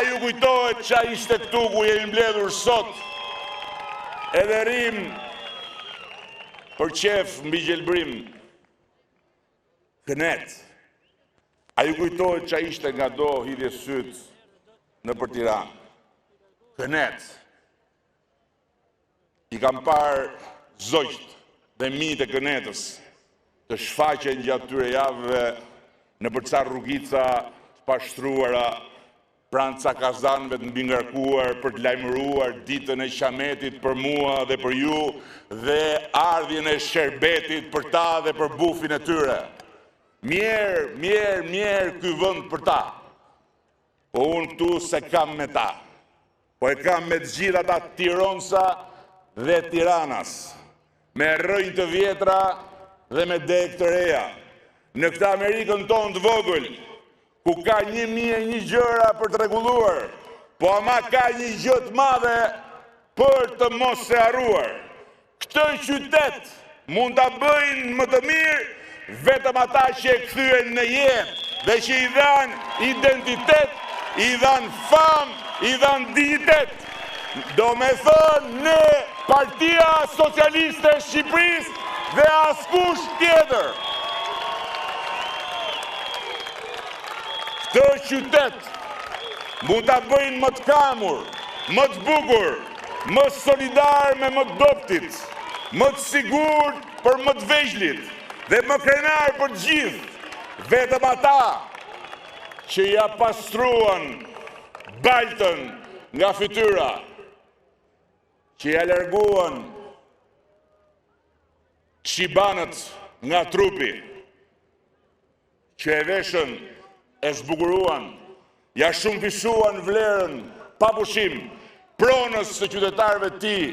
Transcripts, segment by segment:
A ju kujtohet që ishte këtu ku jemi mbledhur sot, edhe rrim për qef mbi gjelbrim, kënet. A ju kujtohet që ishte nga do hidhje syt në për Tiranë, kënet. I kam parë zogjt dhe mijët e kënetës të shfaqen gjatë tyre javëve në për ca rrugica pashtruara, pranë ca kazanëve të mbingarkuar për të lajmëruar ditën e Qametit për mua dhe për ju dhe ardhjen e sherbetit për ta dhe për bufin e tyre. Mjerë ky vend për ta. Po unë këtu se kam me ta. Po e kam me të gjitha ata tironsa dhe Tiranas, me rrënjë të vjetra dhe me degë të reja. Në këtë Amerikën tonë të vogël, ku ka 1001 gjëra për të rregulluar, po ama ka një gjë të madhe për të mos se harruar. Këtë qytet mund ta bëjnë më të mirë vetëm ata që e kthyen në jetë dhe që i dhanë identitet, i dhanë famë, i dhanë dignitet. Do me thënë në Partia Socialiste e Shqipërisë dhe askush tjetër. Këtë qytet mund ta bëjnë më të kamur, më të bukur, më solidar me më të dobtit, më të sigurt për më të vegjëlit dhe më krenar për gjithë, vetëm ata që ja pastruan baltën nga fytyra, që ja larguan shibanët nga trupi, që e veshën, e zbukuruan, ja shumëfishuan vlerën pa pushim pronës së qytetarëve të tij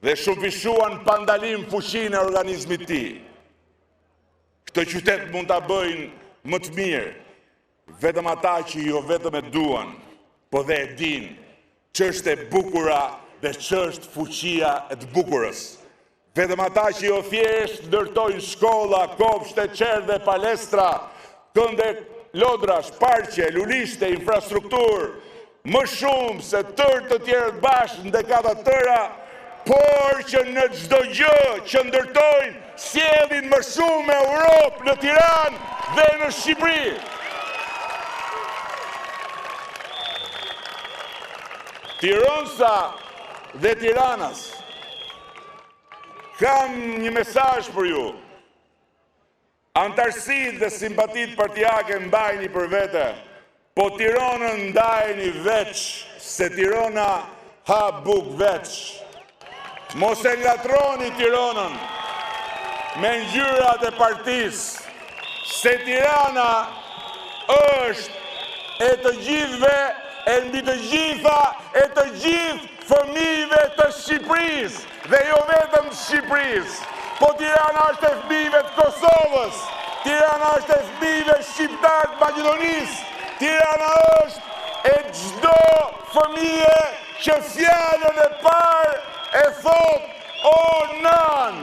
dhe shumëfishuan pandalim fuqinë e organizmit të tij. Këtë qytet mund ta bëjnë më të mirë vetëm ata që jo vetëm e duan, po dhe e dinë ç'është e bukura dhe ç'është fuqia e të bukurës. Vetëm ata që jo thjesht ndërtojnë shkolla, kopshte, qerë dhe palestra, kënde lodrash, parqe, lulishte, infrastrukturë, më shumë se tërë të tjerët bashkë në dekada tëra, por që në çdo gjë që ndërtojnë, sjellin më shumë Europë në Tiranë dhe në Shqipëri. Tironsa dhe Tiranas, kam një mesazh për ju. Antarësitë dhe simpatitë partijake mbajni për vete, po Tiranën ndajni veç, se Tirana ha buk veç. Mos e ngatroni Tiranën me ngjyrat e partisë, se Tirana është e të gjithëve, e mbi të gjitha, e të gjithë fëmijëve të Shqipërisë, dhe jo vetëm të Shqipërisë. Po Tirana është e fëmijëve të Kosovës, Tirana është e fëmijëve shqiptarë të Maqedonisë, Tirana është e çdo fëmijë që fjalën e parë e thot o nan.